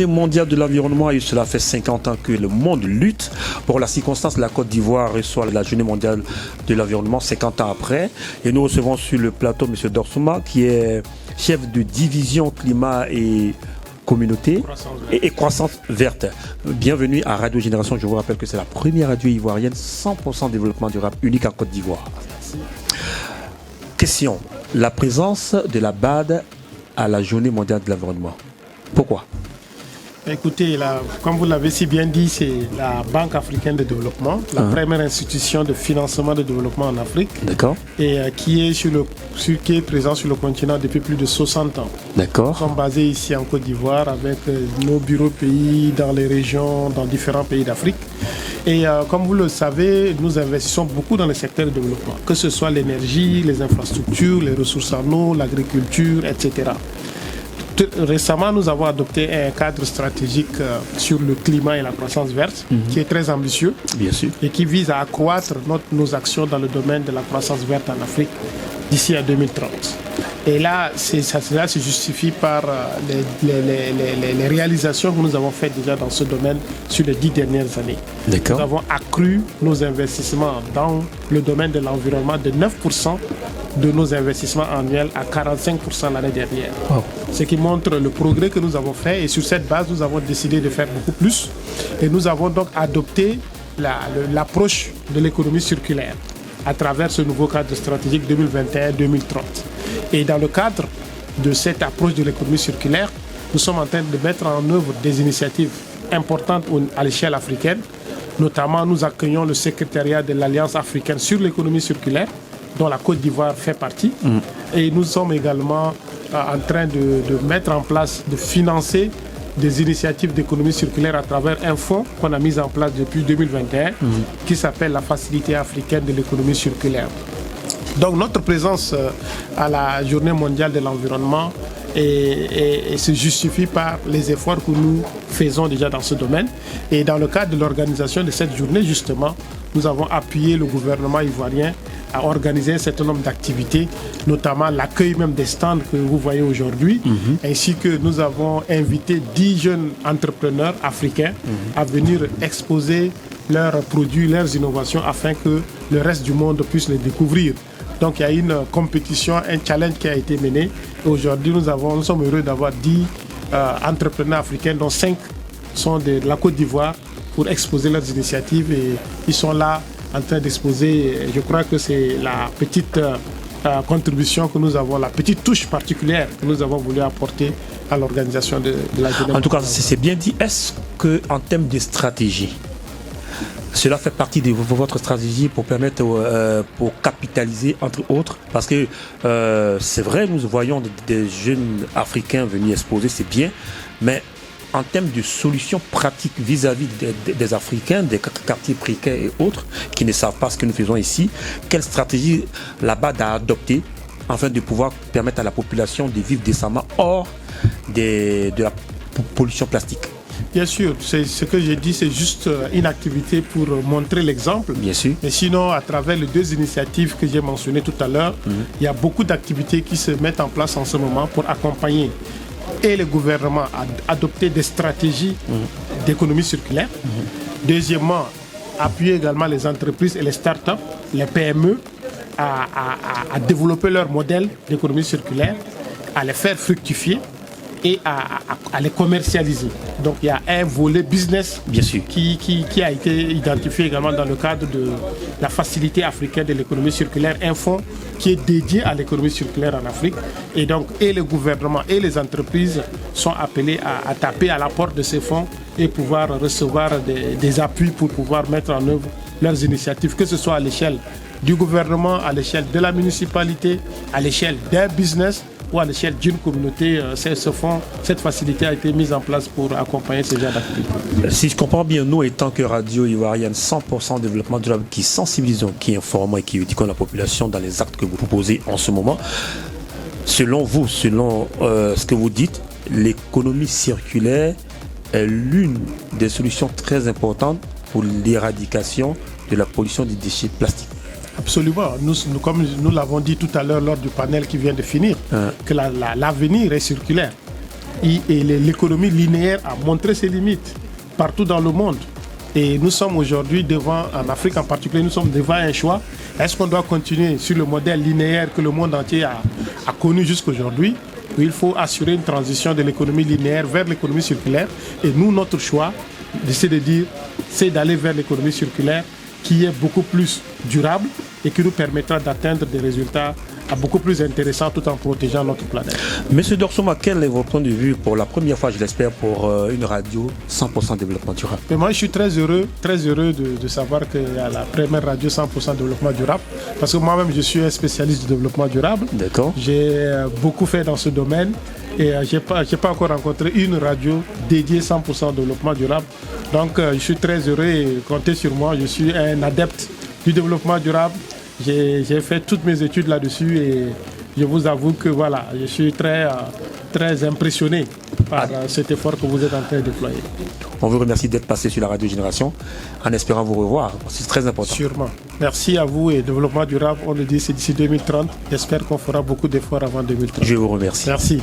journée mondiale de l'environnement et cela fait 50 ans que le monde lutte. Pour la circonstance, la Côte d'Ivoire reçoit la journée mondiale de l'environnement 50 ans après. Et nous recevons sur le plateau M. Dorsouma qui est chef de division climat et communauté et croissance verte. Bienvenue à Radio Génération. Je vous rappelle que c'est la première radio ivoirienne 100% développement durable unique en Côte d'Ivoire. Question. La présence de la BAD à la journée mondiale de l'environnement. Pourquoi? Écoutez, comme vous l'avez si bien dit, c'est la Banque africaine de développement, la première institution de financement de développement en Afrique. D'accord. Et qui est présent sur le continent depuis plus de 60 ans. D'accord. Nous sommes basés ici en Côte d'Ivoire avec nos bureaux pays dans les régions, dans différents pays d'Afrique. Et comme vous le savez, nous investissons beaucoup dans le secteur de développement, que ce soit l'énergie, les infrastructures, les ressources en eau, l'agriculture, etc. Récemment, nous avons adopté un cadre stratégique sur le climat et la croissance verte qui est très ambitieux. Bien sûr. Et qui vise à accroître nos actions dans le domaine de la croissance verte en Afrique d'ici à 2030. Et là, cela se justifie par les réalisations que nous avons faites déjà dans ce domaine sur les 10 dernières années. D'accord. Nous avons accru nos investissements dans le domaine de l'environnement de 9% de nos investissements annuels à 45% l'année dernière. Wow. Ce qui montre le progrès que nous avons fait et sur cette base, nous avons décidé de faire beaucoup plus et nous avons donc adopté l'approche de l'économie circulaire à travers ce nouveau cadre stratégique 2021-2030. Et dans le cadre de cette approche de l'économie circulaire, nous sommes en train de mettre en œuvre des initiatives importantes à l'échelle africaine. Notamment, nous accueillons le secrétariat de l'Alliance africaine sur l'économie circulaire, dont la Côte d'Ivoire fait partie. Et nous sommes également en train de mettre en place, de financer des initiatives d'économie circulaire à travers un fonds qu'on a mis en place depuis 2021 qui s'appelle la Facilité africaine de l'économie circulaire. Donc notre présence à la Journée mondiale de l'environnement se justifie par les efforts que nous faisons déjà dans ce domaine. Et dans le cadre de l'organisation de cette journée, justement, nous avons appuyé le gouvernement ivoirien à organiser un certain nombre d'activités, notamment l'accueil même des stands que vous voyez aujourd'hui, ainsi que nous avons invité 10 jeunes entrepreneurs africains à venir exposer leurs produits, leurs innovations, afin que le reste du monde puisse les découvrir. Donc il y a une compétition, un challenge qui a été mené. Et aujourd'hui, nous sommes heureux d'avoir 10 entrepreneurs africains, dont 5 sont de la Côte d'Ivoire, pour exposer leurs initiatives. Et ils sont là en train d'exposer. Je crois que c'est la petite contribution que nous avons, la petite touche particulière que nous avons voulu apporter à l'organisation de la journée. En tout cas, c'est bien dit. Est-ce qu'en termes de stratégie, cela fait partie de votre stratégie pour permettre, pour capitaliser entre autres? Parce que c'est vrai, nous voyons des jeunes Africains venir exposer, c'est bien, mais en termes de solutions pratiques vis-à-vis des Africains, des quartiers précaires et autres, qui ne savent pas ce que nous faisons ici, quelle stratégie la BAD a adoptée afin de pouvoir permettre à la population de vivre décemment hors de la pollution plastique? Bien sûr, ce que j'ai dit, c'est juste une activité pour montrer l'exemple. Bien sûr. Mais sinon, à travers les 2 initiatives que j'ai mentionnées tout à l'heure, il y a beaucoup d'activités qui se mettent en place en ce moment pour accompagner et le gouvernement à adopter des stratégies d'économie circulaire. Deuxièmement, appuyer également les entreprises et les startups, les PME, à développer leur modèle d'économie circulaire, à les faire fructifier et à les commercialiser. Donc il y a un volet business bien sûr qui a été identifié également dans le cadre de la Facilité africaine de l'économie circulaire, un fonds qui est dédié à l'économie circulaire en Afrique. Et donc et le gouvernement et les entreprises sont appelés à taper à la porte de ces fonds et pouvoir recevoir des appuis pour pouvoir mettre en œuvre leurs initiatives, que ce soit à l'échelle du gouvernement, à l'échelle de la municipalité, à l'échelle d'un business ou à l'échelle d'une communauté. Cette facilité a été mise en place pour accompagner ces genre d'activités. Si je comprends bien, nous étant que Radio Ivoirienne 100% développement durable, qui sensibilisons, qui informons et qui éduquons la population dans les actes que vous proposez en ce moment, selon vous, selon ce que vous dites, l'économie circulaire est l'une des solutions très importantes pour l'éradication de la pollution des déchets plastiques. Absolument. Comme nous l'avons dit tout à l'heure lors du panel qui vient de finir, que l'avenir est circulaire. Et l'économie linéaire a montré ses limites partout dans le monde. Et nous sommes aujourd'hui devant, en Afrique en particulier, nous sommes devant un choix. Est-ce qu'on doit continuer sur le modèle linéaire que le monde entier a connu jusqu'aujourd'hui, où il faut assurer une transition de l'économie linéaire vers l'économie circulaire? Et nous, notre choix, c'est d'aller vers l'économie circulaire qui est beaucoup plus durable et qui nous permettra d'atteindre des résultats beaucoup plus intéressants tout en protégeant notre planète. Monsieur Dorsuma, quel est votre point de vue pour la première fois, je l'espère, pour une radio 100% développement durable? Mais moi, je suis très heureux de savoir qu'il y a la première radio 100% développement durable, parce que moi-même, je suis un spécialiste du développement durable. D'accord. J'ai beaucoup fait dans ce domaine et je n'ai pas encore rencontré une radio dédiée 100% au développement durable. Donc, je suis très heureux et comptez sur moi. Je suis un adepte du développement durable. J'ai fait toutes mes études là-dessus et je vous avoue que voilà, je suis très impressionné par cet effort que vous êtes en train de déployer. On vous remercie d'être passé sur la Radio Génération en espérant vous revoir. C'est très important. Sûrement. Merci à vous et développement durable, on le dit, c'est d'ici 2030. J'espère qu'on fera beaucoup d'efforts avant 2030. Je vous remercie. Merci.